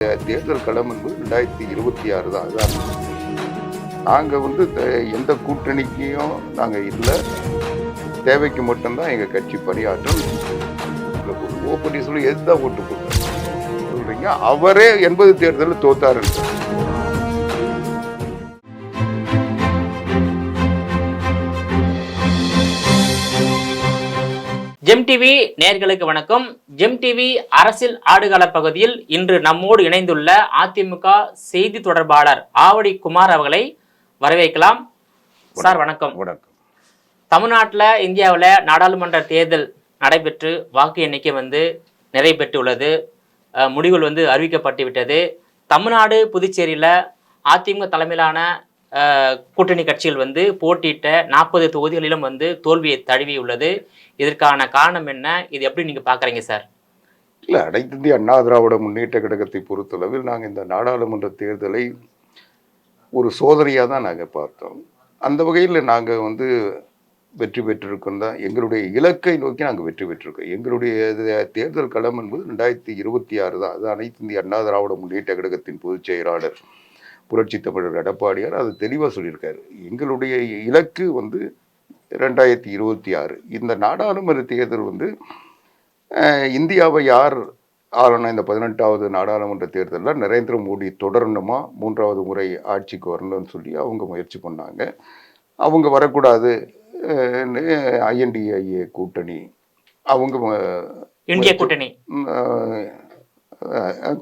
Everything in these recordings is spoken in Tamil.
தேர்தல் களம் என்பது 2026 தான். அதுதான் நாங்கள் எந்த கூட்டணிக்கையும் நாங்கள் இல்லை, தேவைக்கு மட்டும்தான் எங்கள் கட்சி பணியாற்றும். ஓப்பனி சொல்லி எதுதான் ஓட்டு போட்டு சொல்றீங்க? அவரே 80 தேர்தலில் தோத்தாரு. ஜெம் டிவி நேயர்களுக்கு வணக்கம். ஜெம் டிவி அரசியல் ஆடுகள பகுதியில் இன்று நம்மோடு இணைந்துள்ள அதிமுக செய்தி தொடர்பாளர் ஆவடி குமார் அவர்களை வரவேற்கலாம். சார் வணக்கம். வணக்கம். தமிழ்நாட்டில் இந்தியாவில் நாடாளுமன்ற தேர்தல் நடைபெற்று வாக்கு எண்ணிக்கை நிறைவு பெற்றுள்ளது. முடிவுகள் அறிவிக்கப்பட்டு விட்டது. தமிழ்நாடு புதுச்சேரியில் அதிமுக தலைமையிலான கூட்டணி கட்சிகள் போட்டியிட்ட 40 தொகுதிகளிலும் தோல்வியை தழுவியுள்ளது. இதற்கான காரணம் என்ன? இது எப்படி நீங்க பாக்குறீங்க சார்? இல்லை, அனைத்து இந்திய அண்ணா திராவிட முன்னேற்ற கழகத்தை பொறுத்தளவில் நாங்கள் இந்த நாடாளுமன்ற தேர்தலை ஒரு சோதனையாக தான் நாங்கள் பார்த்தோம். அந்த வகையில் நாங்கள் வெற்றி பெற்றிருக்கோம் தான். எங்களுடைய இலக்கை நோக்கி நாங்கள் வெற்றி பெற்றிருக்கோம். எங்களுடைய தேர்தல் களம் என்பது 2026 தான். அது அனைத்து இந்திய அண்ணா திராவிட முன்னேற்ற கழகத்தின் பொதுச் செயலாளர் புரட்சி தமிழர் எடப்பாடியார் அது தெளிவாக சொல்லியிருக்காரு. எங்களுடைய இலக்கு 2026. இந்த நாடாளுமன்ற தேர்தல் இந்தியாவை யார் ஆளணும்? இந்த 18வது நாடாளுமன்ற தேர்தலில் நரேந்திர மோடி தொடரணுமா, 3வது முறை ஆட்சிக்கு வரணும்னு சொல்லி அவங்க முயற்சி பண்ணாங்க. அவங்க வரக்கூடாது, INDA கூட்டணி, அவங்க இந்திய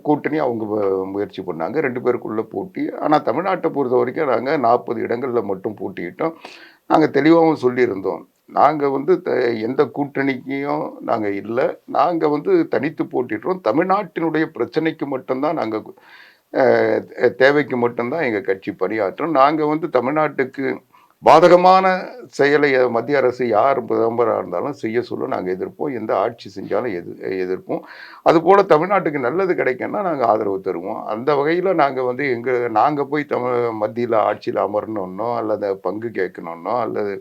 கூட்டணி அவங்க முயற்சி பண்ணாங்க. 2 பேருக்குள்ள போட்டி. ஆனால் தமிழ்நாட்டை பொறுத்த வரைக்கும் நாங்கள் 40 இடங்களில் மட்டும் போட்டிக்கிட்டோம். நாங்கள் தெளிவாகவும் சொல்லியிருந்தோம், நாங்கள் எந்த கூட்டணிக்கையும் நாங்கள் இல்லை, நாங்கள் தனித்து போட்டிடுறோம். தமிழ்நாட்டினுடைய பிரச்சனைக்கு மட்டும்தான் நாங்கள் தேவைக்கு மட்டும்தான் எங்கள் கட்சி பணியாற்றும். நாங்கள் தமிழ்நாட்டுக்கு பாதகமான செயலை மத்திய அரசு யார் பிரதமராக இருந்தாலும் செய்ய சொல்ல நாங்கள் எதிர்ப்போம். எந்த ஆட்சி செஞ்சாலும் எதிர்ப்போம். அதுபோல் தமிழ்நாட்டுக்கு நல்லது கிடைக்குன்னா நாங்கள் ஆதரவு தருவோம். அந்த வகையில் நாங்கள் நாங்கள் போய் மத்தியில் ஆட்சியில் அமரணுன்னோ அல்லது பங்கு கேட்கணுன்னோ அல்லது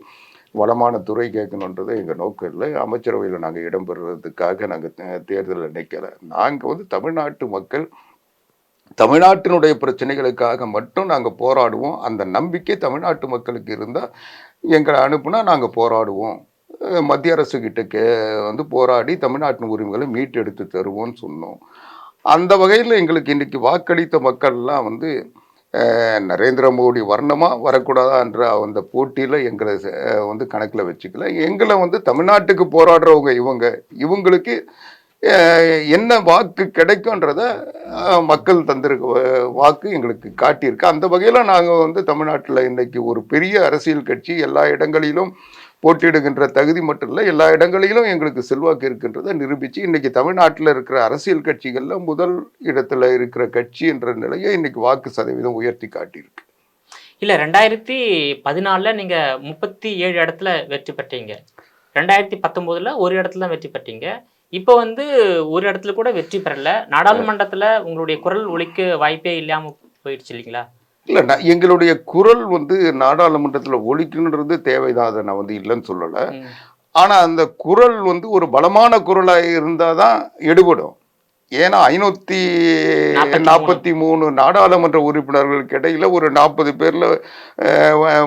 வளமான துறை கேட்கணுன்றது எங்கள் நோக்கம் இல்லை. அமைச்சரவையில் நாங்கள் இடம்பெறுறதுக்காக நாங்கள் தேர்தலில் நிற்கலை. நாங்கள் தமிழ்நாட்டு மக்கள் தமிழ்நாட்டினுடைய பிரச்சனைகளுக்காக மட்டும் நாங்கள் போராடுவோம். அந்த நம்பிக்கை தமிழ்நாட்டு மக்களுக்கு இருந்தால் எங்களை அனுப்புனா நாங்கள் போராடுவோம். மத்திய அரசுக்கிட்ட போராடி தமிழ்நாட்டின் உரிமைகளை மீட்டெடுத்து தருவோம்னு சொன்னோம். அந்த வகையில் எங்களுக்கு இன்றைக்கி வாக்களித்த மக்கள்லாம் நரேந்திர மோடி வரணுமா வரக்கூடாதா என்ற அந்த போட்டியில் எங்களை கணக்கில் வச்சுக்கல. எங்களை தமிழ்நாட்டுக்கு போராடுறவங்க இவங்களுக்கு என்ன வாக்கு கிடைக்கும்ன்றத மக்கள் தந்திருக்க வாக்கு எங்களுக்கு காட்டியிருக்கு. அந்த வகையில் நாங்கள் தமிழ்நாட்டில் இன்னைக்கு ஒரு பெரிய அரசியல் கட்சி, எல்லா இடங்களிலும் போட்டியிடுகின்ற தகுதி மட்டும் இல்லை, எல்லா இடங்களிலும் எங்களுக்கு செல்வாக்கு இருக்கின்றதை நிரூபித்து இன்னைக்கு தமிழ்நாட்டில் இருக்கிற அரசியல் கட்சிகளில் முதல் இடத்துல இருக்கிற கட்சி என்ற நிலையை இன்னைக்கு வாக்கு சதவீதம் உயர்த்தி காட்டியிருக்கு. இல்லை, 2014 நீங்கள் 37 இடத்துல வெற்றி பெற்றீங்க. 2019 ஒரு இடத்துல தான் வெற்றி பெற்றீங்க. இப்போ ஒரு இடத்துல கூட வெற்றி பெறல. நாடாளுமன்றத்தில் உங்களுடைய குரல் ஒலிக்க வாய்ப்பே இல்லாமல் போயிடுச்சு இல்லைங்களா? இல்லை, எங்களுடைய குரல் நாடாளுமன்றத்தில் ஒலிக்கணுன்றது தேவைதான். அதை நான் இல்லைன்னு சொல்லலை. ஆனால் அந்த குரல் ஒரு பலமான குரலாக இருந்தால் தான் எடுபடும். ஏன்னா 543 நாடாளுமன்ற உறுப்பினர்களுக்கு இடையில் ஒரு 40 பேரில்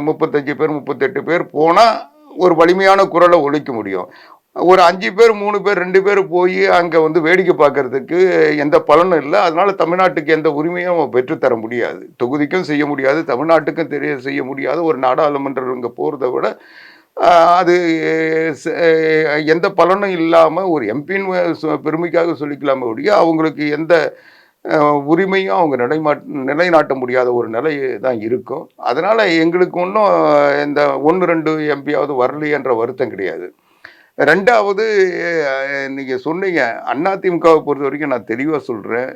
35 பேர் 38 பேர் போனால் ஒரு வலிமையான குரலை ஒலிக்க முடியும். ஒரு 5 பேர் 3 பேர் 2 பேர் போய் அங்கே வேடிக்கை பார்க்கறதுக்கு எந்த பலனும் இல்லை. அதனால தமிழ்நாட்டுக்கு எந்த உரிமையும் பெற்றுத்தர முடியாது, தொகுதிக்கும் செய்ய முடியாது, தமிழ்நாட்டுக்கும் செய்ய முடியாது. ஒரு நாடாளுமன்றம் இங்கே போகிறத விட அது எந்த பலனும் இல்லாமல் ஒரு எம்பின்னு பெருமைக்காக சொல்லிக்கலாமே ஒழிய அவங்களுக்கு எந்த உரிமையும் அவங்க நிலைநாட்ட முடியாத ஒரு நிலை தான் இருக்கும். அதனால் எங்களுக்கு ஒன்றும் இந்த 1-2 எம்பியாவது வரலையன்ற வருத்தம் கிடையாது. 2வது, நீங்கள் சொன்னீங்க அதிமுகவை பொறுத்த வரைக்கும் நான் தெளிவாக சொல்கிறேன்,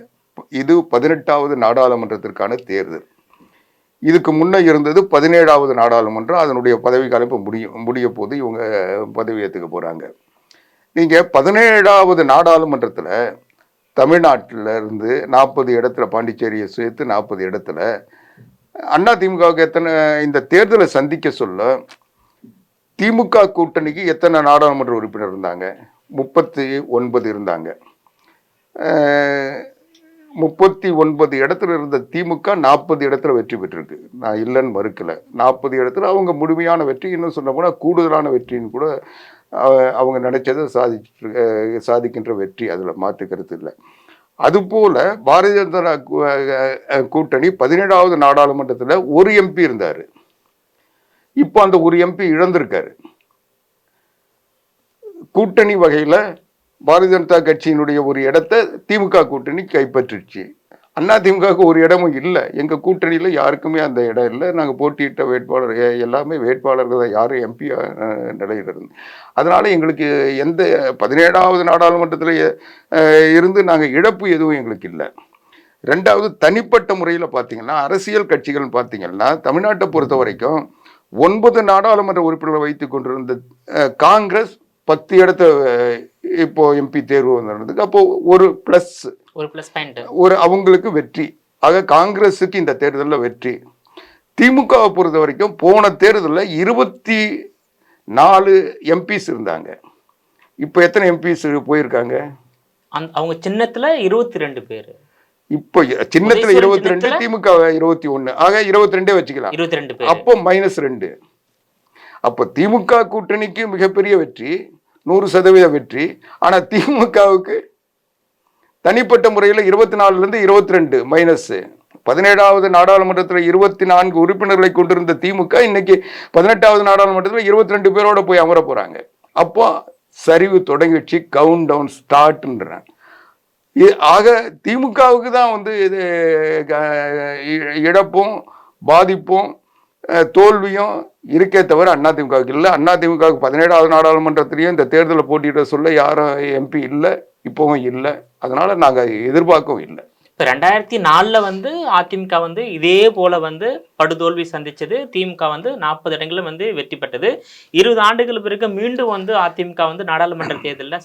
இது 18வது நாடாளுமன்றத்திற்கான தேர்தல். இதுக்கு முன்னே இருந்தது 17வது நாடாளுமன்றம். அதனுடைய பதவி காலம் இப்போ முடிய போது இவங்க பதவி ஏற்றுக்க போகிறாங்க. நீங்கள் 17வது நாடாளுமன்றத்தில் தமிழ்நாட்டில் இருந்து 40 இடத்துல, பாண்டிச்சேரியை சேர்த்து 40 இடத்துல அதிமுகவுக்கு எத்தனை இந்த தேர்தலை சந்திக்க சொல்ல திமுக கூட்டணிக்கு எத்தனை நாடாளுமன்ற உறுப்பினர் இருந்தாங்க? 39 இருந்தாங்க. 39 இடத்துல இருந்த திமுக 40 இடத்துல வெற்றி பெற்றிருக்கு. நான் இல்லைன்னு மறுக்கல. 40 இடத்துல அவங்க முழுமையான வெற்றி, இன்னும் சொன்ன போனால் கூடுதலான வெற்றின்னு கூட அவங்க நினைச்சதை சாதிக்கின்ற வெற்றி, அதில் மாற்று கருத்து இல்லை. அதுபோல பாரதிய ஜனதா கூட்டணி 17வது நாடாளுமன்றத்தில் ஒரு எம்பி இருந்தார். இப்போ அந்த ஒரு எம்பி இழந்திருக்காரு. கூட்டணி வகையில் பாரதிய ஜனதா கட்சியினுடைய ஒரு இடத்தை திமுக கூட்டணி கைப்பற்றிடுச்சு. அதிமுகவுக்கு ஒரு இடமும் இல்லை. எங்கள் கூட்டணியில் யாருக்குமே அந்த இடம் இல்லை. நாங்கள் போட்டியிட்ட வேட்பாளர் எல்லாமே வேட்பாளர்கள் தான், யாரும் எம்பி நிலையில் இருந்து. அதனால் எங்களுக்கு எந்த 17வது நாடாளுமன்றத்தில் இருந்து நாங்கள் இழப்பு எதுவும் எங்களுக்கு இல்லை. ரெண்டாவது, தனிப்பட்ட முறையில் பார்த்தீங்கன்னா அரசியல் கட்சிகள் பார்த்தீங்கன்னா தமிழ்நாட்டை பொறுத்த வரைக்கும் 9 நாடாளுமன்ற உறுப்பினர்களை வைத்து கொண்டிருந்த காங்கிரஸ் 10 இடத்த இப்போ எம்பி தேர்வு நடந்ததுக்கு அப்போ ஒரு ப்ளஸ் பாயிண்ட், ஒரு அவங்களுக்கு வெற்றி. ஆக காங்கிரஸுக்கு இந்த தேர்தலில் வெற்றி. திமுகவை பொறுத்த வரைக்கும் போன தேர்தலில் 24 எம்பிஸ் இருந்தாங்க. இப்போ எத்தனை எம்பிஸ் போயிருக்காங்க? அவங்க சின்னத்துல 22 பேர். இப்போ சின்னத்துல 22, திமுக 21. ஆக 22 வச்சுக்கலாம். 22 பேர். அப்போ -2. அப்போ திமுக கூட்டணிக்கு மிகப்பெரிய வெற்றி, 100% வெற்றி. ஆனா திமுகவுக்கு தனிப்பட்ட முறையில் 24லேருந்து 22 மைனஸ். 17வது நாடாளுமன்றத்தில் 24 உறுப்பினர்களை கொண்டிருந்த திமுக இன்னைக்கு 18வது நாடாளுமன்றத்தில் 22 பேரோட போய் அமர போறாங்க. அப்போ சரிவு தொடங்கிடுச்சு, கவுண்ட் டவுன் ஸ்டார்ட்ன்றாங்க. ஆக திமுகவுக்கு தான் வந்து இது இழப்பும் பாதிப்பும் தோல்வியும் இருக்கே தவிர அதிமுகவுக்கு இல்லை. அதிமுகவுக்கு 17வது நாடாளுமன்றத்திலையும் இந்த தேர்தலை போட்டியிட சொல்ல யாரும் எம்பி இல்லை, இப்பவும் இல்லை. அதனால நாங்கள் எதிர்பார்க்கவும் இல்லை. இப்போ 2004 வந்து அதிமுக வந்து இதே போல வந்து படுதோல்வி சந்திச்சது. திமுக வந்து 40 இடங்களும் வந்து வெற்றி பெற்றது. 20 ஆண்டுகள் பிறகு மீண்டும் வந்து அதிமுக வந்து நாடாளுமன்ற தேர்தலில்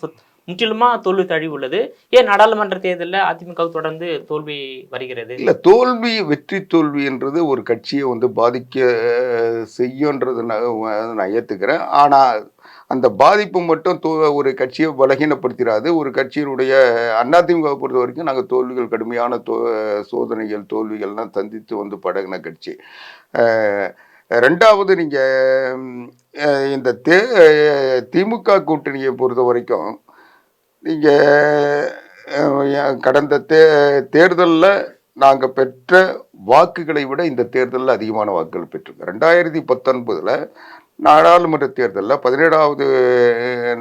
முற்றிலுமா தோல்வி தழுவி உள்ளது. ஏன் நாடாளுமன்ற தேர்தலில் அதிமுக தொடர்ந்து தோல்வி வருகிறது? இல்லை, தோல்வி வெற்றி தோல்வி என்றது ஒரு கட்சியை வந்து பாதிக்க செய்யுன்றது நான் ஏற்றுக்கிறேன். ஆனால் அந்த பாதிப்பு மட்டும் ஒரு கட்சியை பலகீனப்படுத்திடாது. ஒரு கட்சியினுடைய அதிமுகவை பொறுத்த வரைக்கும் நாங்கள் தோல்விகள், கடுமையான சோதனைகள் தோல்விகள்லாம் சந்தித்து வந்து பழகின கட்சி. ரெண்டாவது, நீங்கள் இந்த திமுக கூட்டணியை பொறுத்த வரைக்கும் நீங்கள் கடந்த தேர்தலில் நாங்கள் பெற்ற வாக்குகளை விட இந்த தேர்தலில் அதிகமான வாக்குகள் பெற்றிருக்கோம். 2019 நாடாளுமன்ற தேர்தலில் 17வது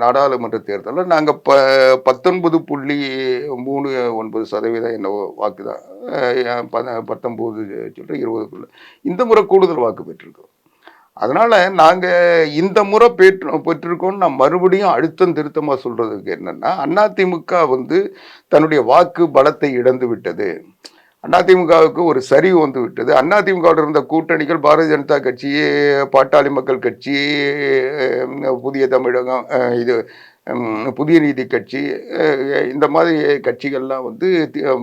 நாடாளுமன்ற தேர்தலில் நாங்கள் 19.39% என்னவோ வாக்கு தான், 19 சொல்கிற 20க்குள்ள இந்த முறை கூடுதல் வாக்கு பெற்றிருக்கோம். அதனால் நாங்கள் இந்த முறை பெற்றிருக்கோம்னு நான் மறுபடியும் அழுத்தம் திருத்தமாக சொல்கிறதுக்கு என்னென்னா, அதிமுக வந்து தன்னுடைய வாக்கு பலத்தை இழந்து விட்டது. அதிமுகவுக்கு ஒரு சரிவு வந்து விட்டது. அதிமுகவில் இருந்த கூட்டணிகள் பாரதிய ஜனதா கட்சி, பாட்டாளி மக்கள் கட்சி, புதிய தமிழகம், இது புதிய நீதி கட்சி, இந்த மாதிரி கட்சிகள்லாம் வந்து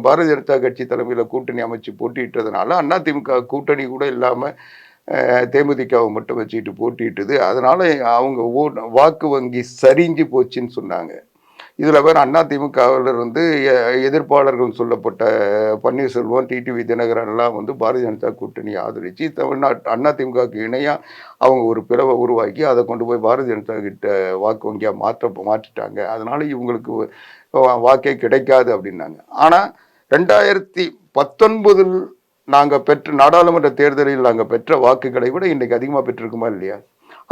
பாரதிய ஜனதா கட்சி தலைமையில் கூட்டணி அமைச்சு போட்டியிட்டதுனால அதிமுக கூட்டணி கூட இல்லாமல் தேமுதிகவை மட்டும் வச்சுக்கிட்டு போட்டியிட்டது. அதனால் அவங்க வாக்கு வங்கி சரிஞ்சு போச்சுன்னு சொன்னாங்க. இதில் வேறு அதிமுகவிலிருந்து எதிர்ப்பாளர்கள் சொல்லப்பட்ட பன்னீர்செல்வம், டிடிவி தினகரன்லாம் வந்து பாரதிய ஜனதா கூட்டணியை ஆதரித்து அதிமுகவுக்கு இணையாக அவங்க ஒரு பிளவை உருவாக்கி அதை கொண்டு போய் பாரதிய ஜனதா கிட்ட வாக்கு வங்கியாக மாற்றிட்டாங்க. அதனால் இவங்களுக்கு வாக்கே கிடைக்காது அப்படின்னாங்க. ஆனால் 2019 நாங்கள் பெற்ற நாடாளுமன்ற தேர்தலில் நாங்கள் பெற்ற வாக்குகளை விட இன்றைக்கு அதிகமாக பெற்றிருக்குமா இல்லையா?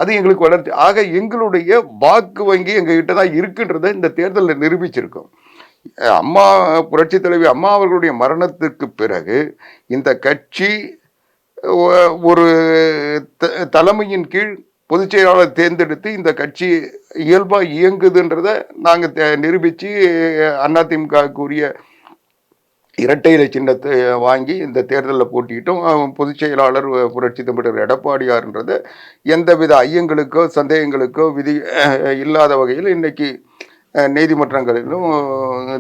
அது எங்களுக்கு வளர்ச்சி. ஆக எங்களுடைய வாக்கு வங்கி எங்ககிட்ட தான் இருக்குன்றதை இந்த தேர்தலில் நிரூபிச்சிருக்கோம். அம்மா, புரட்சி தலைவி அம்மா அவர்களுடைய மரணத்துக்கு பிறகு இந்த கட்சி ஒரு தலைமையின் கீழ் பொதுச் செயலாளர் தேர்ந்தெடுத்து இந்த கட்சி இயல்பாக இயங்குதுன்றதை நாங்கள் நிரூபித்து அதிமுகவுக்குரிய இரட்டை இலை சின்னத்தை வாங்கி இந்த தேர்தலில் போட்டிக்கிட்டோம். பொதுச் செயலாளர் புரட்சி தமிழர் எடப்பாடியார்ன்றதை எந்தவித ஐயங்களுக்கோ சந்தேகங்களுக்கோ விதி இல்லாத வகையில் இன்னைக்கு நீதிமன்றங்களிலும்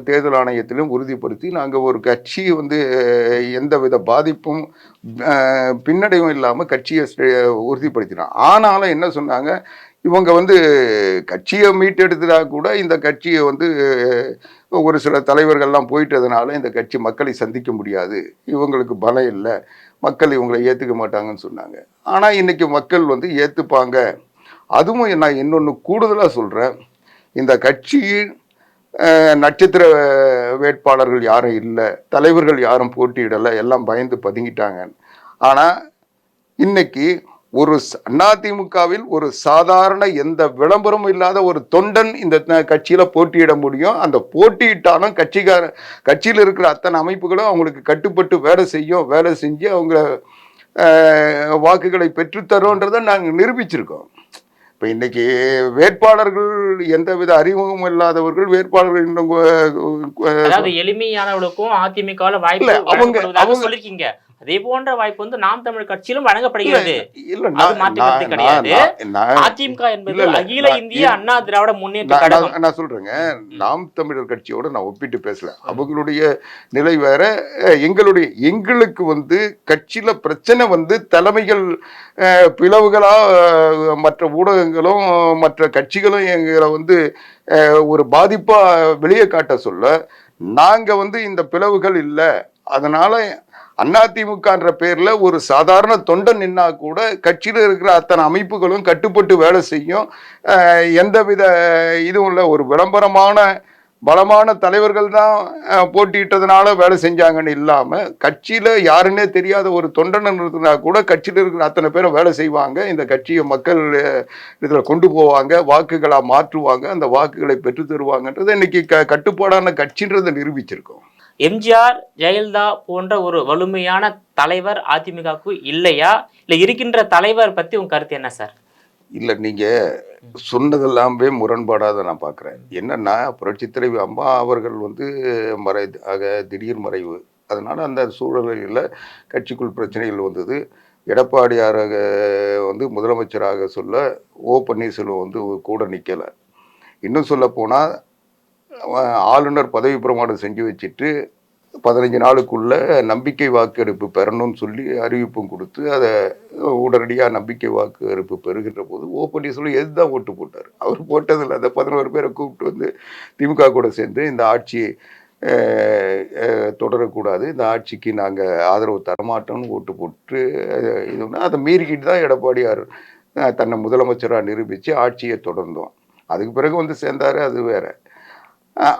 தேர்தல் ஆணையத்திலும் உறுதிப்படுத்தி நாங்கள் ஒரு கட்சி வந்து எந்தவித பாதிப்பும் பின்னடைவும் இல்லாமல் கட்சியை உறுதிப்படுத்தினோம். ஆனாலும் என்ன சொன்னாங்க, இவங்க வந்து கட்சியை மீட்டெடுத்ததா கூட இந்த கட்சியை வந்து ஒரு சில தலைவர்கள்லாம் போயிட்டதுனால இந்த கட்சி மக்களை சந்திக்க முடியாது, இவங்களுக்கு பலம் இல்லை, மக்கள் இவங்களை ஏற்றுக்க மாட்டாங்கன்னு சொன்னாங்க. ஆனால் இன்னைக்கு மக்கள் வந்து ஏற்றுப்பாங்க. அதுவும் நான் இன்னொன்று கூடுதலாக சொல்கிறேன், இந்த கட்சியின் நட்சத்திர வேட்பாளர்கள் யாரும் இல்லை, தலைவர்கள் யாரும் போட்டியிடலை, எல்லாம் பயந்து பதுங்கிட்டாங்க. ஆனால் இன்னைக்கு ஒரு அதிமுகவில் ஒரு சாதாரண எந்த விளம்பரமும் இல்லாத ஒரு தொண்டன் இந்த கட்சியில போட்டியிட முடியும். அந்த போட்டியிட்டாலும் கட்சியில் இருக்கிற அத்தனை அமைப்புகளும் அவங்களுக்கு கட்டுப்பட்டு வேலை செஞ்சு அவங்க வாக்குகளை பெற்றுத்தரோன்றதை நாங்கள் நிரூபிச்சிருக்கோம். இப்போ இன்னைக்கு வேட்பாளர்கள் எந்தவித அறிமுகம் இல்லாதவர்கள் வேட்பாளர்கள் இன்னும் அதாவது எளிமையானவர்களுக்கும் அதிமுக வாய்ப்பு அவங்க சொல்லிருக்கீங்க. அதே போன்ற வாய்ப்பு வந்து நாம் தமிழ் கட்சியிலும் வழங்கப்படுகிறது. கிடையாது. அதிமுக என்பது அகில இந்திய அண்ணா திராவிட முன்னேற்ற கழகம். நான் சொல்றேங்க, நாம் தமிழர் கட்சியோட நான் ஒப்பிட்டு பேசல. அவங்களுடைய நிலை வேற, எங்களுக்கு வந்து கட்சியில பிரச்சனை வந்து தலைமைகள் பிளவுகளா மற்ற ஊடகங்களும் மற்ற கட்சிகளும் எங்களை வந்து ஒரு பாதிப்பா வெளியே காட்ட சொல்ல, நாங்க வந்து இந்த பிளவுகள் இல்லை, அதனால அதிமுகன்ற பேர்ல ஒரு சாதாரண தொண்டன் நின்னா கூட கட்சியில் இருக்கிற அத்தனை அமைப்புகளும் கட்டுப்பட்டு வேலை செய்யும். எந்தவித இதுவும் இல்லை. ஒரு விளம்பரமான பலமான தலைவர்கள் தான் போட்டியிட்டதுனால வேலை செஞ்சாங்கன்னு இல்லாம, கட்சியில யாருன்னே தெரியாத ஒரு தொண்டன் இருந்தா கூட கட்சியில் இருக்கிற அத்தனை பேரும் வேலை செய்வாங்க. இந்த கட்சியை மக்கள் இதுல கொண்டு போவாங்க, வாக்குகளா மாற்றுவாங்க, அந்த வாக்குகளை பெற்று தருவாங்கன்றது இன்னைக்கு கட்டுப்பாடான கட்சின்றதை நிரூபிச்சிருக்கோம். எம்ஜிஆர், ஜெயலலிதா போன்ற ஒரு வலிமையான தலைவர் அதிமுகவுக்கு இல்லையா, இல்ல இருக்கின்ற தலைவர் பத்தி உங்க கருத்து என்ன சார்? இல்ல, நீங்க சொன்னதெல்லாமே முரண்பாடாத நான் பார்க்குறேன். என்னன்னா, புரட்சி தலைவி அம்மா அவர்கள் வந்து திடீர் மறைவு. அதனால அந்த சூழலில் கட்சிக்குள் பிரச்சனைகள் வந்தது. எடப்பாடியாராக வந்து முதலமைச்சராக சொல்ல ஓ பன்னீர்செல்வம் வந்து கூட நிற்கலை. இன்னும் சொல்ல போனால் ஆளுநர் பதவி பிரமாணம் செஞ்சு வச்சுட்டு 15 நாளுக்குள்ள நம்பிக்கை வாக்கெடுப்பு பெறணும்னு சொல்லி அறிவிப்பும் கொடுத்து அதை உடனடியாக நம்பிக்கை வாக்கெடுப்பு பெறுகின்ற போது ஓ பன்னீர்செல்வம் எதுதான் ஓட்டு போட்டார். அவர் போட்டதில்லை. அந்த 11 பேரை கூப்பிட்டு வந்து திமுக கூட சேர்ந்து இந்த ஆட்சியை தொடரக்கூடாது, இந்த ஆட்சிக்கு நாங்கள் ஆதரவு தரமாட்டோம்னு ஓட்டு போட்டு இது அதை மீறிக்கிட்டு தான் எடப்பாடியார் தன்னை முதலமைச்சராக நிரூபித்து ஆட்சியை தொடர்ந்தோம். அதுக்கு பிறகு வந்து சேர்ந்தாரு, அது வேற.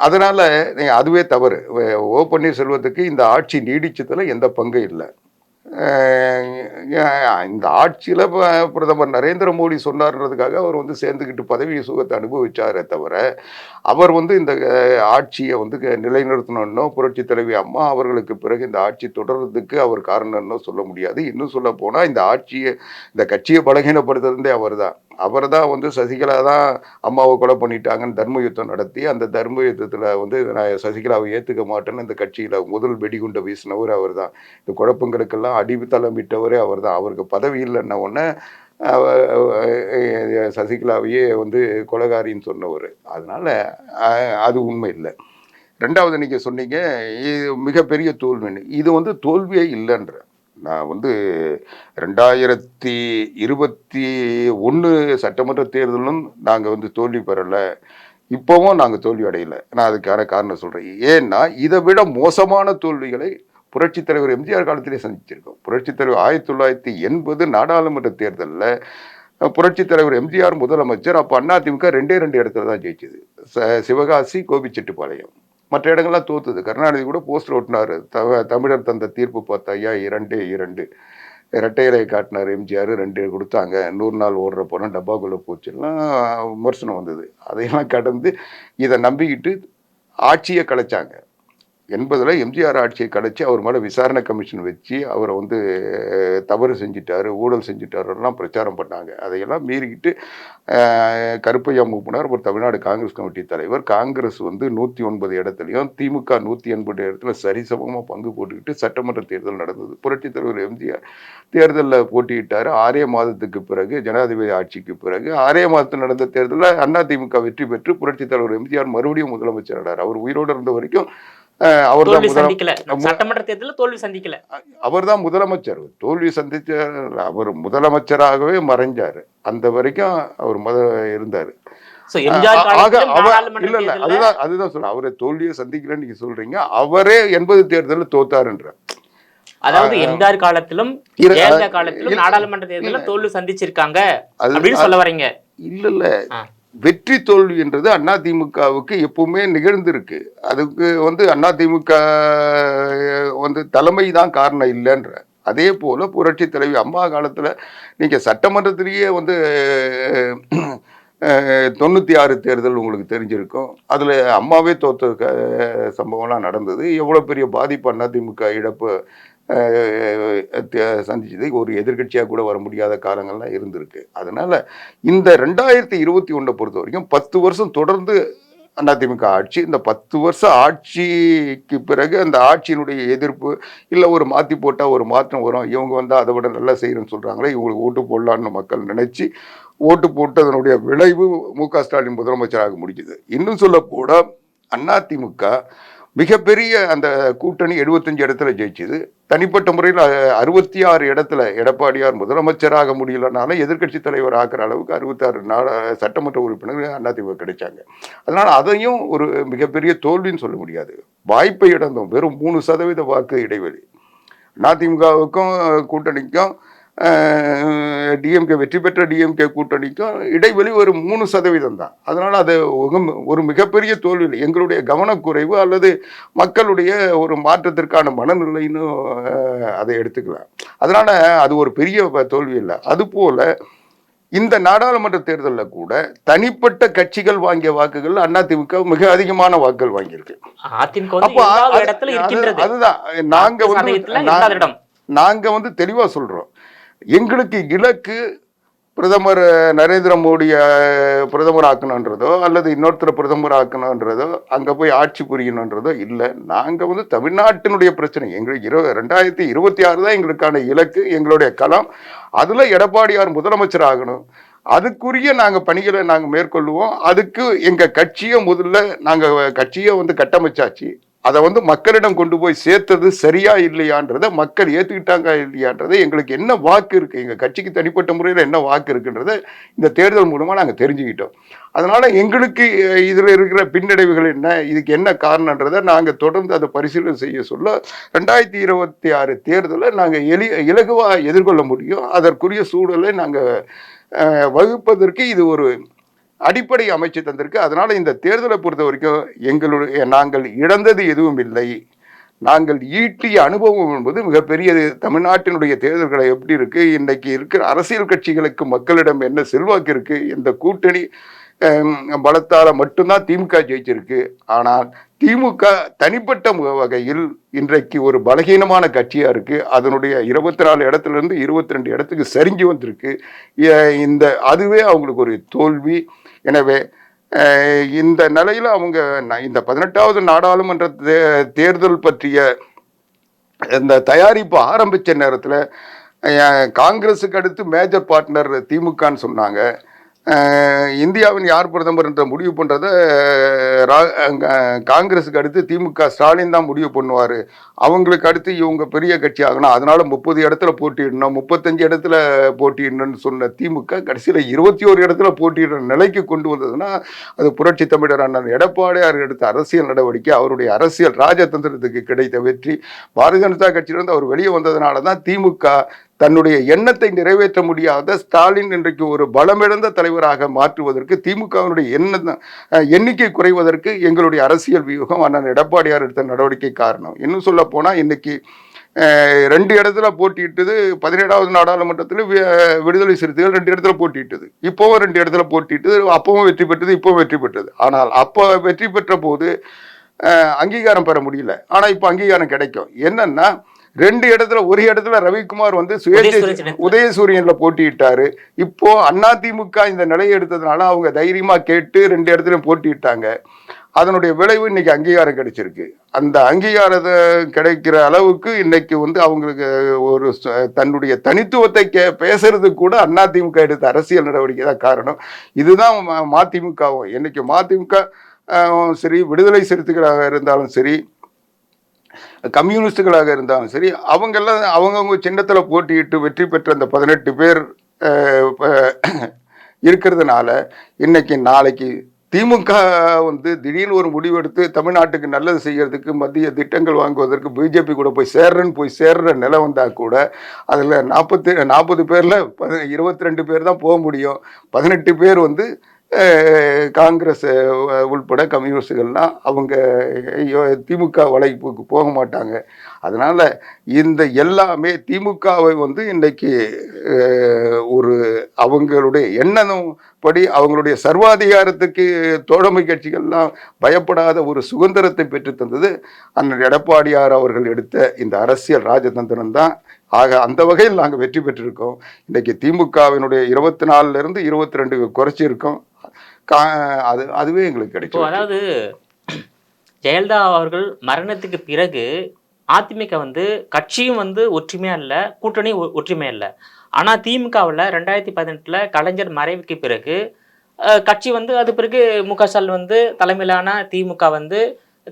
அதனால அதுவே தவறு. ஓ பன்னீர்செல்வத்துக்கு இந்த ஆட்சி நீடிச்சதுல எந்த பங்கும் இல்லை. இந்த ஆட்சியில் பிரதமர் நரேந்திர மோடி சொன்னார்ன்றதுக்காக அவர் வந்து சேர்ந்துக்கிட்டு பதவி சுகத்தை அனுபவிச்சாரே தவிர, அவர் வந்து இந்த ஆட்சியை வந்து நிலைநிறுத்தணும்னோ புரட்சி தலைவி அம்மா அவர்களுக்கு பிறகு இந்த ஆட்சி தொடர்றதுக்கு அவர் காரணம்னு சொல்ல முடியாது. இன்னும் சொல்ல போனால் இந்த கட்சியை பலகீனப்படுத்துறதே அவர் தான் வந்து சசிகலா தான் அம்மாவை கொலை பண்ணிட்டாங்கன்னு தர்ம யுத்தம் நடத்தி, அந்த தர்ம யுத்தத்தில் வந்து நான் சசிகலாவை ஏற்றுக்க மாட்டேன்னு இந்த கட்சியில் முதல் வெடிகுண்டை வீசினவர் அவர் தான். இந்த குழப்பங்களுக்கெல்லாம் அடித்தளம் விட்டவரே அவர் தான். அவருக்கு பதவி இல்லைன்ன உடனே சசிகலாவையே வந்து கொலைகாரின்னு சொன்னவர். அதனால அது உண்மை இல்லை. ரெண்டாவது நீங்கள் சொன்னீங்க இது மிகப்பெரிய தோல்வின்னு. இது வந்து தோல்வியே இல்லைன்ற. நான் வந்து 2021 சட்டமன்ற தேர்தலும் நாங்கள் வந்து தோல்வி பெறலை, இப்போவும் நாங்கள் தோல்வி அடையலை. நான் அதுக்கான காரணம் சொல்கிறேன். ஏன்னா இதை விட மோசமான தோல்விகளை புரட்சித் தலைவர் எம்ஜிஆர் காலத்திலே சந்திச்சிருக்கோம். புரட்சித் தலைவர் 1980 நாடாளுமன்ற தேர்தலில் புரட்சித் தலைவர் எம்ஜிஆர் முதலமைச்சர். அப்போ அதிமுக 2 இடத்துல தான் ஜெயிச்சது. சிவகாசி, கோபிச்செட்டிப்பாளையம். மற்ற இடங்கள்லாம் தோத்துது. கருணாநிதி கூட போஸ்டர் ஓட்டினார், தமிழர் தந்த தீர்ப்பு பார்த்தாயா 2 இரட்டை இலையை காட்டினார் எம்ஜிஆர், 2 கொடுத்தாங்க, 100 நாள் ஓடுற போனால் டப்பாக்குள்ளே போச்சுலாம் விமர்சனம் வந்தது. அதையெல்லாம் கடந்து இதை நம்பிக்கிட்டு ஆட்சியை கலைச்சாங்க. 80 எம்ஜிஆர் ஆட்சியை கலைச்சி அவர் மேலே விசாரணை கமிஷன் வச்சு அவரை வந்து தவறு செஞ்சிட்டாரு, ஊழல் செஞ்சிட்டாருலாம் பிரச்சாரம் பண்ணாங்க. அதையெல்லாம் மீறிக்கிட்டு கருப்பையா மூப்பினார் ஒரு தமிழ்நாடு காங்கிரஸ் கமிட்டி தலைவர். காங்கிரஸ் வந்து 109 இடத்துலையும் திமுக 180 இடத்துல சரிசமமாக பங்கு போட்டுக்கிட்டு சட்டமன்ற தேர்தல் நடந்தது. புரட்சித் தலைவர் எம்ஜிஆர் தேர்தலில் போட்டியிட்டார். 6 மாதத்துக்கு பிறகு ஜனாதிபதி ஆட்சிக்கு பிறகு 6 மாதத்தில் நடந்த தேர்தலில் அதிமுக வெற்றி பெற்று புரட்சித் தலைவர் எம்ஜிஆர் மறுபடியும் முதலமைச்சர் ஆனார். அவர் உயிரோடு இருந்த வரைக்கும் அவர் தான் தோல்வி சந்திக்கல, சட்டமன்ற தேர்தலில் தோல்வி சந்திக்கல. அவர் தான் முதலமைச்சர். தோல்வி சந்திச்ச அவர் முதலமைச்சராகவே மறைஞ்சாரு. அந்த வரைக்கும் அவர் இருந்தாரு. சோ எம்ஜிஆர் ஆக காலத்திலும் அவர் நாடாளுமன்ற இல்ல தேர்தல்ல அதுதான் சொல்றேன். அவரை தோல்வியை சந்திக்கலன்னு நீங்க சொல்றீங்க. அவரே 80 தேர்தலில் தோத்தாருன்ற. அதாவது எம்ஜிஆர் காலத்திலும் ஜெயலலிதா காலத்திலும் நாடாளுமன்ற தேர்தலில் தோல்வி சந்திச்சிருக்காங்க அப்படின்னு சொல்ல வரீங்க? இல்ல வெற்றி தோல்வி என்றது அதிமுகவுக்கு எப்பவுமே நிகழ்ந்திருக்கு. அதுக்கு அதிமுக தலைமை தான் காரணம் இல்லைன்ற. அதே போல புரட்சி தலைவி அம்மா காலத்துல நீங்க சட்டமன்றத்திலேயே 96 தேர்தல் உங்களுக்கு தெரிஞ்சிருக்கும். அதுல அம்மாவே தோத்த சம்பவம்லாம் நடந்தது. எவ்வளவு பெரிய பாதிப்பு அதிமுக இழப்பு சந்திச்சது. ஒரு எதிர்கட்சியாக கூட வர முடியாத காலங்கள்லாம் இருந்திருக்கு. அதனால இந்த 2021 பொறுத்த வரைக்கும் 10 வருஷம் தொடர்ந்து அதிமுக ஆட்சி. இந்த 10 வருஷம் ஆட்சிக்கு பிறகு அந்த ஆட்சியினுடைய எதிர்ப்பு இல்லை, ஒரு மாற்றி போட்டால் ஒரு மாற்றம் வரும், இவங்க அதை விட நல்லா செய்யறேன்னு சொல்றாங்களே, இவங்களுக்கு ஓட்டு போடலான்னு மக்கள் நினைச்சு ஓட்டு போட்டதனுடைய விளைவு மு.க. ஸ்டாலின் முதலமைச்சராக முடிஞ்சது. இன்னும் சொல்ல போட அதிமுக மிகப்பெரிய அந்த கூட்டணி 75 இடத்துல ஜெயிச்சது. தனிப்பட்ட முறையில் 66 இடத்துல எடப்பாடியார் முதலமைச்சராக முடியலனால எதிர்கட்சி தலைவர் ஆக்குற அளவுக்கு 66 சட்டமன்ற உறுப்பினர்கள் அதிமுக கிடைச்சாங்க. அதனால அதையும் ஒரு மிகப்பெரிய தோல்வின்னு சொல்ல முடியாது. வாய்ப்பை இழந்தோம். வெறும் 3% வாக்கு இடைவெளி. அதிமுகவுக்கும் கூட்டணிக்கும் டிஎம்கே வெற்றி பெற்ற டிஎம்கே கூட்டணிக்கும் இடைவெளி ஒரு 3% தான். அதனால அது ஒரு மிகப்பெரிய தோல்வி. எங்களுடைய கவனக்குறைவு அல்லது மக்களுடைய ஒரு மாற்றத்திற்கான மனநிலைன்னு அதை எடுத்துக்கலாம். அதனால அது ஒரு பெரிய தோல்வி இல்லை. அதுபோல இந்த நாடாளுமன்ற தேர்தலில் கூட தனிப்பட்ட கட்சிகள் வாங்கிய வாக்குகள் அதிமுக மிக அதிகமான வாக்குகள் வாங்கியிருக்கு. அதுதான் நாங்க தெளிவா சொல்றோம். எங்களுக்கு இலக்கு பிரதமர் நரேந்திர மோடியை பிரதமர் ஆக்கணுன்றதோ அல்லது இன்னொருத்தர் பிரதமர் ஆக்கணுன்றதோ அங்கே போய் ஆட்சி புரியணுன்றதோ இல்லை. நாங்கள் தமிழ்நாட்டினுடைய பிரச்சனை. எங்களுக்கு 2026 தான் எங்களுக்கான இலக்கு, எங்களுடைய களம். அதில் எடப்பாடியார் முதலமைச்சர் ஆகணும். அதுக்குரிய நாங்கள் பணிகளை நாங்கள் மேற்கொள்ளுவோம். அதுக்கு எங்கள் கட்சியை முதல்ல நாங்கள் கட்சியை கட்டமைச்சாச்சு. அதை மக்களிடம் கொண்டு போய் சேர்த்தது சரியா இல்லையான்றதை மக்கள் ஏற்றுக்கிட்டாங்க இல்லையான்றதை, எங்களுக்கு என்ன வாக்கு இருக்கு, எங்கள் கட்சிக்கு தனிப்பட்ட முறையில் என்ன வாக்கு இருக்குன்றதை இந்த தேர்தல் மூலமாக நாங்கள் தெரிஞ்சுக்கிட்டோம். அதனால எங்களுக்கு இதில் இருக்கிற பின்னடைவுகள் என்ன, இதுக்கு என்ன காரணன்றதை நாங்கள் தொடர்ந்து அதை பரிசீலனை செய்ய சொல்ல 2026 தேர்தலை நாங்கள் இலகுவாக எதிர்கொள்ள முடியும். அதற்குரிய சூழலை நாங்கள் வகுப்பதற்கு இது ஒரு அடிப்படை அமைச்சு தந்திருக்கு. அதனால இந்த தேர்தலை பொறுத்த வரைக்கும் நாங்கள் இழந்தது எதுவும் இல்லை. நாங்கள் ஈட்டிய அனுபவம் என்பது மிகப்பெரியது. தமிழ்நாட்டினுடைய தேர்தல்களை எப்படி இருக்கு, இன்னைக்கு இருக்கிற அரசியல் கட்சிகளுக்கு மக்களிடம் என்ன செல்வாக்கு இருக்கு, இந்த கூட்டணி பலத்தால மட்டும்தான் திமுக ஜெயிச்சிருக்கு. ஆனால் திமுக தனிப்பட்ட வகையில் இன்றைக்கு ஒரு பலகீனமான கட்சியா இருக்கு. அதனுடைய 24 இடத்துல இருந்து 22 இடத்துக்கு சரிஞ்சு வந்திருக்கு. அதுவே அவங்களுக்கு ஒரு தோல்வி. எனவே இந்த நிலையில அவங்க இந்த 18வது நாடாளுமன்ற தேர்தல் பற்றிய இந்த தயாரிப்பு ஆரம்பிச்ச நேரத்தில் காங்கிரஸுக்கு அடுத்து மேஜர் பார்ட்னர் திமுகன்னு சொன்னாங்க. இந்தியாவின் யார் பிரதமர் என்ற முடிவு பண்ணுறத காங்கிரஸுக்கு அடுத்து திமுக ஸ்டாலின் தான் முடிவு பண்ணுவார். அவங்களுக்கு அடுத்து இவங்க பெரிய கட்சி ஆகணும், அதனால 30 இடத்துல போட்டியிடணும், 35 இடத்துல போட்டியிடணும்னு சொன்ன திமுக கடைசியில் 21 இடத்துல போட்டியிடுற நிலைக்கு கொண்டு வந்ததுன்னா அது புரட்சி தமிழர் அண்ணன் எடப்பாடியார் எடுத்த அரசியல் நடவடிக்கை, அவருடைய அரசியல் ராஜதந்திரத்துக்கு கிடைத்த வெற்றி. பாரதிய ஜனதா கட்சியிலிருந்து அவர் வெளியே வந்ததுனால தான் திமுக தன்னுடைய எண்ணத்தை நிறைவேற்ற முடியாத ஸ்டாலின் இன்றைக்கு ஒரு பலமிழந்த தலைவராக மாற்றுவதற்கு, திமுகவினுடைய எண்ணிக்கை குறைவதற்கு எங்களுடைய அரசியல் வியூகம் அண்ணன் எடப்பாடியார் எடுத்த நடவடிக்கை காரணம். இன்னும் சொல்ல போனா இன்னைக்கு 2 இடத்துல போட்டியிட்டது. 17வது நாடாளுமன்றத்தில் விடுதலை சிறுத்தைகள் 2 இடத்துல போட்டியிட்டது. இப்போவும் 2 இடத்துல போட்டியிட்டது. அப்பவும் வெற்றி பெற்றது, இப்பவும் வெற்றி பெற்றது. ஆனால் அப்போ வெற்றி பெற்ற போது அங்கீகாரம் பெற முடியல. ஆனா இப்போ அங்கீகாரம் கிடைக்கும். என்னன்னா 2 இடத்துல, ஒரு இடத்துல ரவிக்குமார் உதயசூரியன்ல போட்டியிட்டாரு. இப்போ அதிமுக இந்த நிலையை எடுத்ததுனால அவங்க தைரியமா கேட்டு 2 இடத்துலயும் போட்டியிட்டாங்க. அதனுடைய விளைவு இன்னைக்கு அங்கீகாரம் கிடைச்சிருக்கு. அந்த அங்கீகாரத்தை கிடைக்கிற அளவுக்கு இன்னைக்கு அவங்களுக்கு ஒரு தன்னுடைய தனித்துவத்தை பேசுறதுக்கு கூட அதிமுக எடுத்த அரசியல் நடவடிக்கை தான் காரணம். இதுதான் மதிமுகவும். இன்னைக்கு மதிமுக சரி, விடுதலை சிறுத்தைகளாக இருந்தாலும் சரி, கம்யூனிஸ்டுகளாக இருந்தாலும் சரி, அவங்கெல்லாம் அவங்கவுங்க சின்னத்தில் போட்டியிட்டு வெற்றி பெற்ற அந்த 18 பேர் இருக்கிறதுனால இன்னைக்கு நாளைக்கு திமுக வந்து திடீர்னு ஒரு முடிவெடுத்து தமிழ்நாட்டுக்கு நல்லது செய்யறதுக்கு மத்திய திட்டங்கள் வாங்குவதற்கு பிஜேபி கூட போய் சேர்ற நிலை வந்தால் கூட அதில் 40 பேரில் 22 பேர் தான் போக முடியும். 18 பேர் வந்து காங்கிரஸ் உள்பட கம்யூனிஸ்டுகள்லாம் அவங்க திமுக வளைப்புக்கு போக மாட்டாங்க. அதனால இந்த எல்லாமே திமுகவை வந்து இன்னைக்கு ஒரு அவங்களுடைய எண்ணம் படி அவங்களுடைய சர்வாதிகாரத்துக்கு தோழமை கட்சிகள்லாம் பயப்படாத ஒரு சுதந்திரத்தை பெற்று தந்தது அண்ணன் எடப்பாடியார் அவர்கள் எடுத்த இந்த அரசியல் ராஜதந்திரம் தான். ஆக அந்த வகையில் நாங்கள் வெற்றி பெற்றிருக்கோம். இன்னைக்கு திமுகவினுடைய 24 22 குறைச்சிருக்கோம். அதுவே எங்களுக்கு கிடைக்கும். அதாவது ஜெயலலிதா அவர்கள் மரணத்துக்கு பிறகு அதிமுக வந்து கட்சியும் வந்து ஒற்றுமையா இல்லை, கூட்டணியும் ஒற்றுமையா இல்லை. ஆனால் திமுகவில் 2018 கலைஞர் மறைவுக்கு பிறகு கட்சி வந்து அது பிறகு மு.க. ஸ்டாலின் வந்து தலைமையிலான திமுக வந்து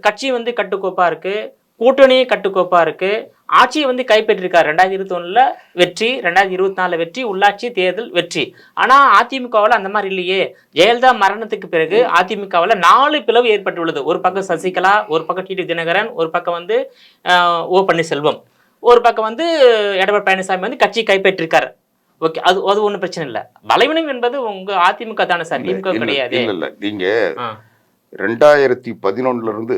கட்சி வந்து கட்டுக்கோப்பாக இருக்குது, கூட்டணியும் கட்டுக்கோப்பாக இருக்குது, ஆட்சியை வந்து கைப்பற்றிருக்காரு. 2021 வெற்றி, 2024 வெற்றி, உள்ளாட்சி தேர்தல் வெற்றி. ஆனால் அதிமுகவில் அந்த மாதிரி இல்லையே. ஜெயலலிதா மரணத்துக்கு பிறகு அதிமுகவில் 4 பிளவு ஏற்பட்டுள்ளது. ஒரு பக்கம் சசிகலா, ஒரு பக்கம் டிடி தினகரன், ஒரு பக்கம் வந்து ஓ பன்னீர்செல்வம், ஒரு பக்கம் வந்து எடப்பாடி பழனிசாமி வந்து கட்சி கைப்பற்றிருக்காரு. ஓகே, அது ஒன்றும் பிரச்சனை இல்லை. பலவீனம் என்பது உங்க அதிமுக தானே சார், திமுக கிடையாது. இல்லை நீங்க 2011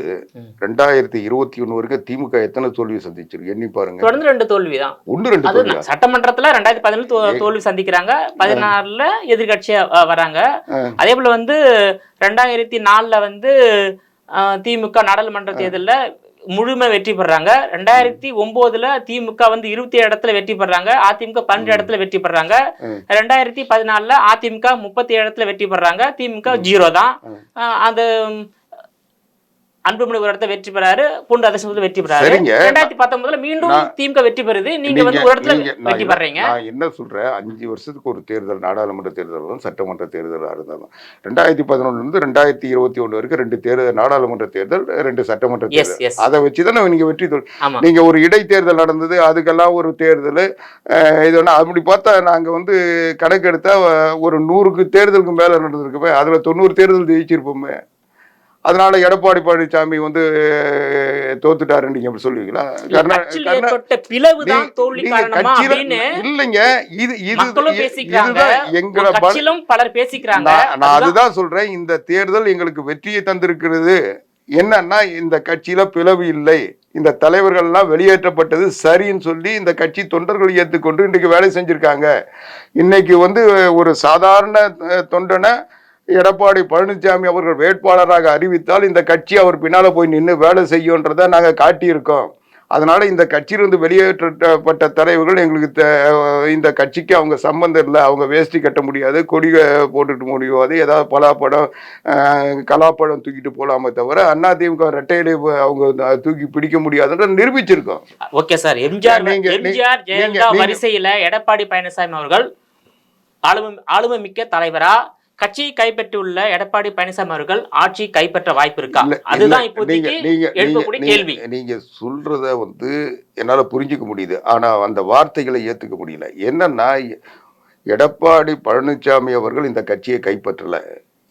2021 வரைக்கும் திமுக எத்தனை தோல்வி சந்திச்சிருக்கு எண்ணி பாருங்க. தொடர்ந்து 2 தோல்வி தான். 1-2 தோல்வி. சட்டமன்றத்துல 2017 தோல்வி சந்திக்கிறாங்க, 16ல எதிர்கட்சியா வராங்க. அதே போல வந்து 2004 வந்து திமுக நாடாளுமன்ற தேர்தலில் முழுமை வெற்றி பெறாங்க. 2009 திமுக வந்து 27 இடத்துல வெற்றி பெறாங்க, அதிமுக 12 இடத்துல வெற்றி பெறாங்க. 2014 அதிமுக 37 இடத்துல வெற்றி பெறாங்க, திமுக 0 தான். அந்த அன்புமணி ஒரு இடத்துல வெற்றி பெறாரு, பொண்ணு அதிசயத்துல வெற்றி பெறாரு. 2019 மீண்டும் திமுக வெற்றி பெறுது, நீங்க வந்து ஒரு இடத்துல வெற்றி பெறீங்க. நான் என்ன சொல்றேன், 5 வருஷத்துக்கு ஒரு தேர்தல், நாடாளுமன்ற தேர்தலும் சட்டமன்ற தேர்தலாக இருந்தாலும் 2011 2021 வரைக்கும் 2 தேர்தல், நாடாளுமன்ற தேர்தல், 2 சட்டமன்ற தேர்தல். அதை வச்சுதான் நீங்க வெற்றி நீங்க ஒரு இடைத்தேர்தல் நடந்தது, அதுக்கெல்லாம் ஒரு தேர்தல். இது அப்படி பார்த்தா நாங்க வந்து கணக்கெடுத்தா ஒரு 100 தேர்தலுக்கு மேல நடந்திருக்குமே, அதுல 90 தேர்தல் ஜெயிச்சிருப்போமே. அதனால எடப்பாடி பழனிசாமி வந்து தோத்துட்டாருன்னு நீங்க எப்படி சொல்லுவீங்களா? இல்லைங்க, நான் அதுதான் சொல்றேன். இந்த தேர்தல் எங்களுக்கு வெற்றியை தந்திருக்கிறது. என்னன்னா, இந்த கட்சியில பிளவு இல்லை, இந்த தலைவர்கள்லாம் வெளியேற்றப்பட்டது சரின்னு சொல்லி இந்த கட்சி தொண்டர்கள் ஏற்றுக்கொண்டு இன்றைக்கு வேலை செஞ்சிருக்காங்க. இன்னைக்கு வந்து ஒரு சாதாரண தொண்டனை எடப்பாடி பழனிசாமி அவர்கள் வேட்பாளராக அறிவித்தால் இந்த கட்சி அவர் பின்னால போய் நின்று வேலை செய்யும்ன்றதை நாங்கள் காட்டியிருக்கோம். அதனால இந்த கட்சியிலிருந்து வெளியேற்றப்பட்ட தலைவர்கள் எங்களுக்கு இந்த கட்சிக்கு அவங்க சம்பந்தம் இல்லை, அவங்க வேஷ்டி கட்ட முடியாது, கொடி போட்டுட்டு முடியாது, ஏதாவது பலாப்பழம் கலாப்பழம் தூக்கிட்டு போலாமே தவிர அதிமுக ரெட்டையிலே அவங்க தூக்கி பிடிக்க முடியாதுன்ற நிரூபிச்சிருக்கோம். ஓகே சார், எம்ஜிஆர் வரிசையில எடப்பாடி பழனிசாமி அவர்கள் ஆளுமை மிக்க தலைவரா கட்சியை கைப்பற்றியுள்ள எடப்பாடி பழனிசாமி அவர்கள் ஆட்சி கைப்பற்ற வாய்ப்பு இருக்கா? அதுதான் இப்போதைக்கு எழுப்பக்கூடிய கேள்வி. நீங்க சொல்றத வந்து என்னால புரிஞ்சுக்க முடியுது, ஆனா அந்த வார்த்தைகளை ஏத்துக்க முடியல. என்னன்னா, எடப்பாடி பழனிசாமி அவர்கள் இந்த கட்சியை கைப்பற்றல.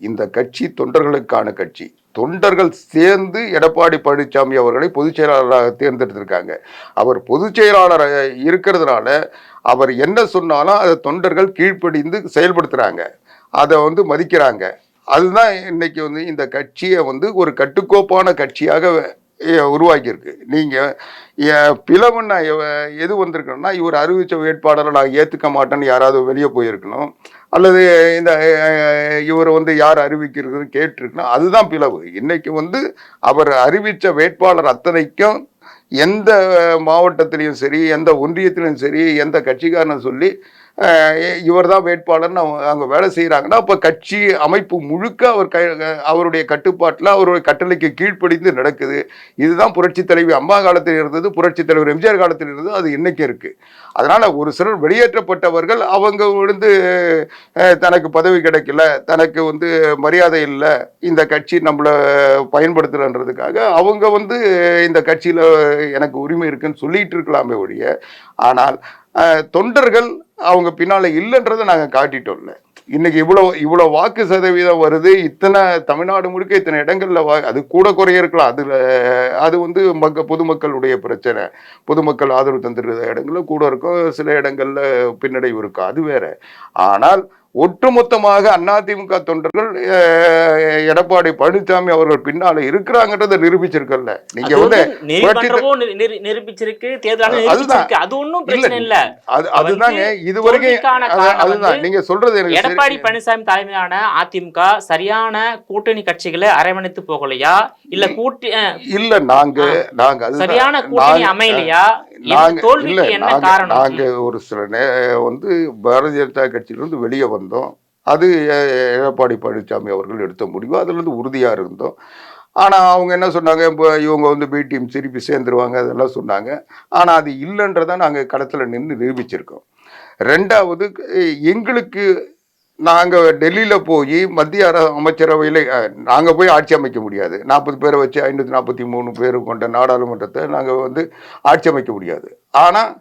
இந்த கட்சி தொண்டர்களுக்கான கட்சி. தொண்டர்கள் சேர்ந்து எடப்பாடி பழனிசாமி அவர்களை பொதுச் செயலாளராக தேர்ந்தெடுத்திருக்காங்க. அவர் பொதுச் செயலாளராக இருக்கிறதுனால அவர் என்ன சொன்னாலும் அதை தொண்டர்கள் கீழ்ப்படிந்து செயல்படுத்துறாங்க, அதை வந்து மதிக்கிறாங்க. அதுதான் இன்னைக்கு வந்து இந்த கட்சியை வந்து ஒரு கட்டுக்கோப்பான கட்சியாக உருவாக்கியிருக்கு. நீங்கள் பிளவுன்னா எது வந்திருக்கணும்னா, இவர் அறிவித்த வேட்பாளரை நான் ஏற்றுக்க மாட்டேன்னு யாராவது வெளியே போயிருக்கணும், அல்லது இந்த இவர் வந்து யார் அறிவிக்கிறதுன்னு கேட்டிருக்கணும். அதுதான் பிளவு. இன்னைக்கு வந்து அவர் அறிவித்த வேட்பாளர் அத்தனைக்கும் எந்த மாவட்டத்திலையும் சரி, எந்த ஒன்றியத்திலையும் சரி, எந்த கட்சிக்காரனும் சொல்லி இவர் தான் வேட்பாளர்னு அவங்க வேலை செய்கிறாங்கன்னா அப்போ கட்சி அமைப்பு முழுக்க அவருடைய கட்டுப்பாட்டில் அவருடைய கட்டளைக்கு கீழ்ப்படிந்து நடக்குது. இதுதான் புரட்சி தலைவி அம்மா காலத்தில் இருந்தது, புரட்சி தலைவர் எம்ஜிஆர் காலத்தில் இருந்தது, அது இன்னைக்கு இருக்கு. அதனால ஒரு சிலர் வெளியேற்றப்பட்டவர்கள் அவங்க வந்து தனக்கு பதவி கிடைக்கல, தனக்கு வந்து மரியாதை இல்லை, இந்த கட்சி நம்மளை பயன்படுத்துறன்றதுக்காக அவங்க வந்து இந்த கட்சியில் எனக்கு உரிமை இருக்குன்னு சொல்லிட்டு இருக்கலாமே ஒழிய, ஆனால் தொண்டர்கள் அவங்க பின்னால இல்லைன்றதை நாங்கள் காட்டிட்டோம்ல. இன்னைக்கு இவ்வளோ வாக்கு சதவீதம் வருது, இத்தனை தமிழ்நாடு முழுக்க இத்தனை இடங்கள்ல அது கூட குறைய இருக்கலாம். அது வந்து பொதுமக்களுடைய பிரச்சனை. பொதுமக்கள் ஆதரவு தந்துருக்கிற இடங்கள்ல கூட இருக்கும், சில இடங்கள்ல பின்னடைவு இருக்கும், அது வேற. ஆனால் ஒட்டுமொத்தமாக அதிமுக தொண்டர்கள் எடப்பாடி பழனிசாமி அவர்கள் பின்னால இருக்கிறாங்கன்றதை நிரூபிச்சிருக்கல. நீங்க வந்து அதுதாங்க இதுவரைக்கும் அதுதான் நீங்க சொல்றது. எடப்பாடி பழனிசாமி தலைமையிலான அதிமுக சரியான கூட்டணி கட்சிகளை அரவணைத்து போகலையா, இல்ல இல்ல நாங்க சரியான கூட்டணி அமையலையா, நாங்க ஒரு சில வந்து பாரதிய ஜனதா கட்சியிலிருந்து வெளியே வந்தோம். அது எடப்பாடி பழனிசாமி அவர்கள் எடுத்த முடிவு, அதுல இருந்து உறுதியா இருந்தோம். ஆனா அவங்க என்ன சொன்னாங்க, இப்போ இவங்க வந்து பி டீம் திருப்பி சேர்ந்துருவாங்க அதெல்லாம் சொன்னாங்க. ஆனா அது இல்லைன்றதை நாங்க களத்துல நின்று நிரூபிச்சிருக்கோம். ரெண்டாவது, எங்களுக்கு நாங்கள் டெல்லியில் போய் மத்திய அமைச்சரவையில் நாங்கள் போய் ஆட்சி அமைக்க முடியாது. 40 பேரை வச்சு 543 பேர் கொண்ட நாடாளுமன்றத்தை நாங்கள் வந்து ஆட்சி அமைக்க முடியாது. ஆனால்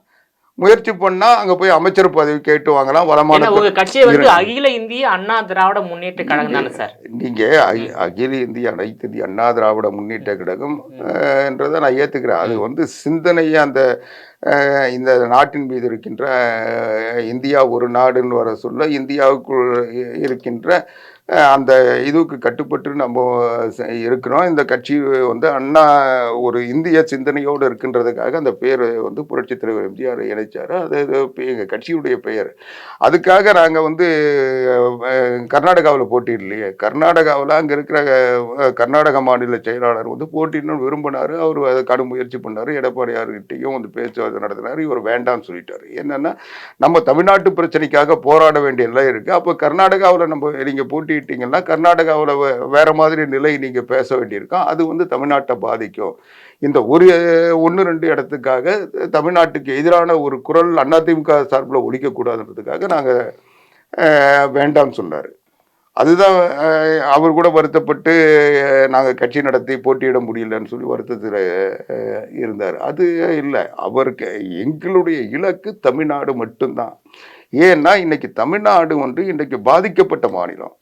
முயற்சி பண்ணா அங்க போய் அமைச்சர் பதவி கேட்டு வாங்கலாம். வளமான கட்சியை வந்து அகில இந்திய அண்ணா திராவிட முன்னேற்ற கழகம் தானே சார். நீங்க அகில இந்திய அனைத்து இந்திய அண்ணா திராவிட முன்னேற்ற கழகம் என்றதை நான் ஏத்துக்கிறேன். அது வந்து சிந்தனையை அந்த இந்த நாட்டின் மீது இருக்கின்ற இந்தியா ஒரு நாடுன்னு வர சொல்ல இந்தியாவுக்குள் இருக்கின்ற அந்த இதுக்கு கட்டுப்பட்டு நம்ம இருக்கிறோம். இந்த கட்சி வந்து அண்ணா ஒரு இந்திய சிந்தனையோடு இருக்கின்றதுக்காக அந்த பேர் வந்து புரட்சி தலைவர் எம்ஜிஆர் இணைச்சார். அது எங்கள் கட்சியுடைய பெயர். அதுக்காக நாங்கள் வந்து கர்நாடகாவில் போட்டிடலையே. கர்நாடகாவில் அங்கே இருக்கிற கர்நாடக மாநில செயலாளர் வந்து போட்டிடணும்னு விரும்பினார். அவர் அதை கடும் முயற்சி பண்ணார். எடப்பாடியார்கிட்டையும் வந்து பேச்சுவார்த்தை நடத்தினார். இவர் வேண்டாம்னு சொல்லிட்டார். என்னன்னா நம்ம தமிழ்நாட்டு பிரச்சனைக்காக போராட வேண்டிய நிலை இருக்குது. அப்போ கர்நாடகாவில் நம்ம நீங்கள் போட்டிட்டீங்கன்னா கர்நாடகாவில் வேற மாதிரி நிலை நீங்கள் பேச வேண்டியிருக்கோம். அது வந்து தமிழ்நாட்டை பாதிக்கும். இந்த ஒரு 1-2 இடத்துக்காக தமிழ்நாட்டுக்கு எதிரான ஒரு குரல் அதிமுக சார்பில் ஒழிக்கக்கூடாதுன்றதுக்காக நாங்கள் வேண்டாம்னு சொன்னார். அதுதான் அவர் கூட வருத்தப்பட்டு நாங்கள் கட்சி நடத்தி போட்டியிட முடியலன்னு சொல்லி வருத்தத்தில் இருந்தார். அது இல்லை, அவருக்கு எங்களுடைய இலக்கு தமிழ்நாடு மட்டும்தான். ஏன்னா இன்னைக்கு தமிழ்நாடு வந்து இன்னைக்கு பாதிக்கப்பட்ட மாநிலம்.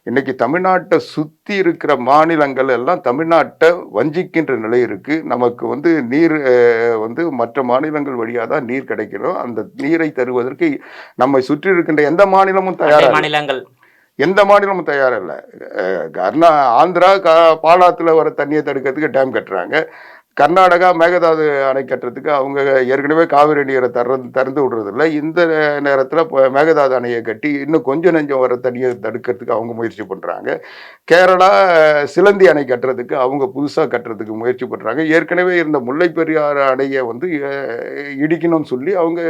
இன்னைக்கு தமிழ்நாட்டை சுற்றி இருக்கிற மாநிலங்கள் எல்லாம் தமிழ்நாட்டை வஞ்சிக்கின்ற நிலை இருக்கு. நமக்கு வந்து நீர் வந்து மற்ற மாநிலங்கள் வழியாக தான் நீர் கிடைக்கிறோம். அந்த நீரை தருவதற்கு நம்மை சுற்றி இருக்கின்ற எந்த மாநிலமும் தயாராக எந்த மாநிலமும் தயாரில்லை. ஆந்திரா பாலாத்துல வர தண்ணியை தடுக்கிறதுக்கு டேம் கட்டுறாங்க. கர்நாடகா மேகதாது அணை கட்டுறதுக்கு அவங்க ஏற்கனவே காவிரி நீரை திறந்து விடுறதில்ல. இந்த நேரத்தில் மேகதாது அணையை கட்டி இன்னும் கொஞ்சம் நெஞ்சம் வர தண்ணியை தடுக்கிறதுக்கு அவங்க முயற்சி பண்ணுறாங்க. கேரளா சிலந்தி அணை கட்டுறதுக்கு அவங்க புதுசாக கட்டுறதுக்கு முயற்சி பண்ணுறாங்க. ஏற்கனவே இருந்த முல்லை பெரியாறு அணையை வந்து இடிக்கணும்னு சொல்லி அவங்க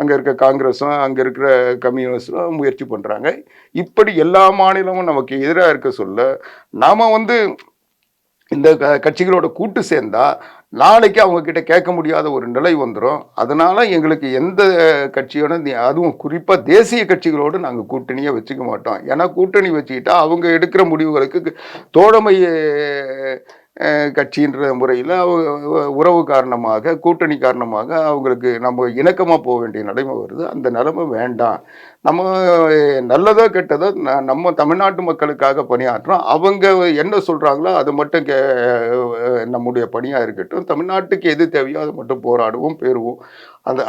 அங்கே இருக்க காங்கிரஸும் அங்கே இருக்கிற கம்யூனிஸ்டும் முயற்சி பண்ணுறாங்க. இப்படி எல்லா மாநிலமும் நமக்கு எதிராக இருக்க சொல்ல நாம் வந்து இந்த கட்சிகளோட கூட்டு சேர்ந்தா நாளைக்கு அவங்க கிட்ட கேட்க முடியாத ஒரு நிலை வந்துடும். அதனால எங்களுக்கு எந்த கட்சியோட அதுவும் குறிப்பாக தேசிய கட்சிகளோடு நாங்கள் கூட்டணியை வச்சுக்க மாட்டோம். ஏன்னா கூட்டணி வச்சுக்கிட்டா அவங்க எடுக்கிற முடிவுகளுக்கு தோழமை கட்சின்ற முறையில் உறவு காரணமாக கூட்டணி காரணமாக அவங்களுக்கு நம்ம இணக்கமாக போக வேண்டிய நிலைமை வருது. அந்த நிலைமை வேண்டாம். நம்ம நல்லதோ கெட்டதோ நம்ம தமிழ்நாட்டு மக்களுக்காக பணியாற்றுறோம். அவங்க என்ன சொல்கிறாங்களோ அது மட்டும் நம்முடைய பணியாக இருக்கட்டும். தமிழ்நாட்டுக்கு எது தேவையோ அதை மட்டும் போராடுவோம், பெறுவோம்.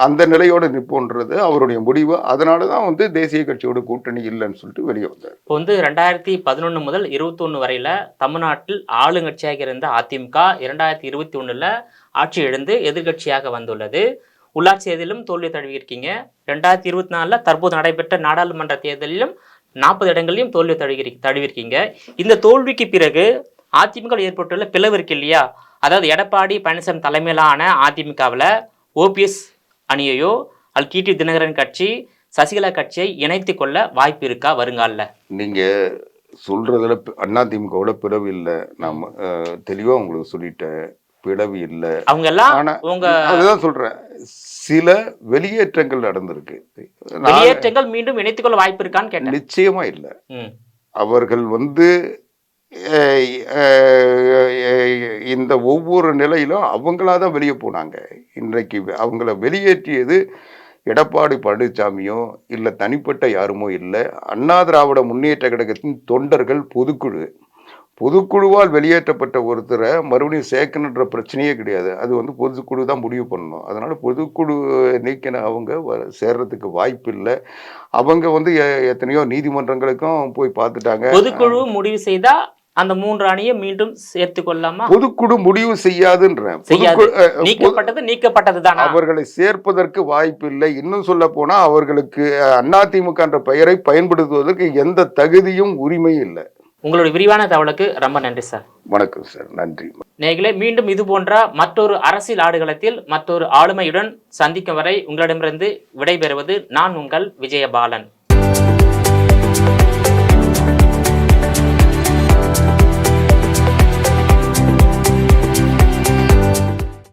அந்த நிலையோடு நிற்போன்றது அவருடைய முடிவு. அதனால தான் வந்து தேசிய கட்சியோட கூட்டணி இல்லைன்னு சொல்லிட்டு வெளியே வந்தார். இப்போ வந்து 2011 முதல் 21 வரையில் தமிழ்நாட்டில் ஆளுங்கட்சியாக இருந்த அதிமுக 2021 ஆட்சி இழந்து எதிர்கட்சியாக வந்துள்ளது. உள்ளாட்சி தேர்தலிலும் தோல்வி தழுவியிருக்கீங்க. 2024 தற்போது நடைபெற்ற நாடாளுமன்ற தேர்தலிலும் 40 இடங்களிலும் தோல்வி தழுவியிருக்கீங்க. இந்த தோல்விக்கு பிறகு அதிமுக ஏற்பட்டுள்ள பிளவு இருக்கு இல்லையா, அதாவது எடப்பாடி பழனிசாமி தலைமையிலான அதிமுகவில் ஓபிஎஸ் அணியையோ அல்லது டிடி தினகரன் கட்சி சசிகலா கட்சியை இணைத்து கொள்ள வாய்ப்பு இருக்கா வருங்கால? நீங்க சொல்றதுல அதிமுகவோட பிளவு இல்லை. நான் தெளிவா உங்களுக்கு சொல்லிட்டேன், பிளவு இல்லை. அவங்க எல்லாம் ஆனா உங்க அதுதான் சொல்றேன், சில வெளியேற்றங்கள் நடந்திருக்கு. வெளியேற்றங்கள் மீண்டும் இணைத்துக் கொள்ள வாய்ப்பு இருக்கான்னு கேட்டேன். நிச்சயமா இல்லை. ம். அவர்கள் இந்த ஒவ்வொரு நிலையிலும் அவங்களாதான் வெளியே போனாங்க. இன்றைக்கு அவங்கள வெளியேற்றியது எடப்பாடி பழனிசாமியோ இல்ல தனிப்பட்ட யாருமோ இல்லை, அண்ணா திராவிட முன்னேற்ற கழகத்தின் தொண்டர்கள் பொதுக்குழுவால் வெளியேற்றப்பட்ட ஒருத்தரை மறுபடியும் சேர்க்கணுன்ற பிரச்சனையே கிடையாது. அது பொதுக்குழு தான் முடிவு பண்ணணும். அதனால பொதுக்குழு நீக்கின அவங்க சேர்றதுக்கு வாய்ப்பு இல்லை. அவங்க எத்தனையோ நீதிமன்றங்களுக்கும் போய் பார்த்துட்டாங்க. பொதுக்குழு முடிவு செய்தா அந்த 3 அணியை மீண்டும் சேர்த்து கொள்ளலாமா? பொதுக்குழு முடிவு செய்யாதுன்றேன். நீக்கப்பட்டது தான். அவர்களை சேர்ப்பதற்கு வாய்ப்பு இல்லை. இன்னும் சொல்ல போனா அவர்களுக்கு அதிமுக என்ற பெயரை பயன்படுத்துவதற்கு எந்த தகுதியும் உரிமையும் இல்லை. உங்களுடைய விரிவான தகவலுக்கு ரொம்ப நன்றி சார். வணக்கம் சார், நன்றி. நேயர்களே, மீண்டும் இது போன்ற மற்றொரு அரசியல் ஆடுகளத்தில் மற்றொரு ஆளுமையுடன் சந்திக்கும் வரை உங்களிடமிருந்து விடைபெறுவது நான் உங்கள் விஜயபாலன்.